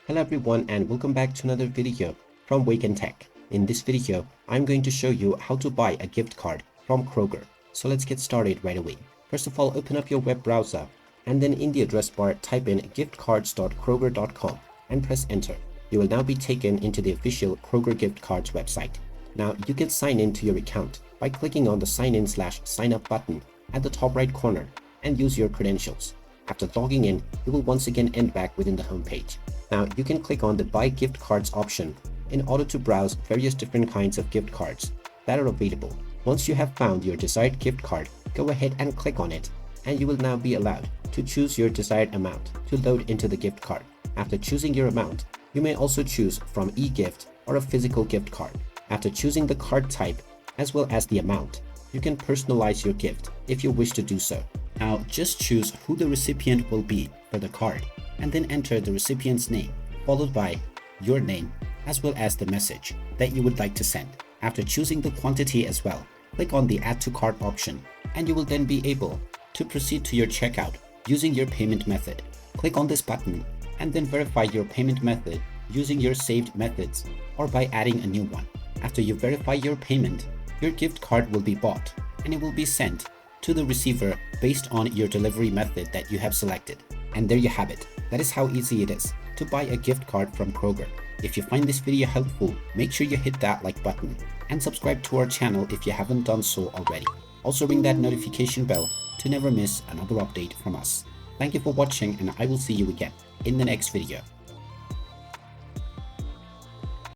Hello everyone and welcome back to another video from Wake&Tech. In this video, I'm going to show you how to buy a gift card from Kroger. So let's get started right away. First of all, open up your web browser and then in the address bar type in giftcards.kroger.com and press enter. You will now be taken into the official Kroger gift cards website. Now you can sign in to your account by clicking on the sign in/sign up button at the top right corner and use your credentials. After logging in, you will once again end back within the home page. Now you can click on the buy gift cards option in order to browse various different kinds of gift cards that are available. Once you have found your desired gift card, go ahead and click on it and you will now be allowed to choose your desired amount to load into the gift card. After choosing your amount, you may also choose from e-gift or a physical gift card. After choosing the card type as well as the amount, you can personalize your gift if you wish to do so. Now just choose who the recipient will be for the card and then enter the recipient's name followed by your name as well as the message that you would like to send. After choosing the quantity as well, click on the add to cart option and you will then be able to proceed to your checkout using your payment method. Click on this button and then verify your payment method using your saved methods or by adding a new one. After you verify your payment, your gift card will be bought and it will be sent to the receiver based on your delivery method that you have selected. And there you have it. That is how easy it is to buy a gift card from Kroger. If you find this video helpful, make sure you hit that like button and subscribe to our channel if you haven't done so already. Also ring that notification bell to never miss another update from us. Thank you for watching and I will see you again in the next video.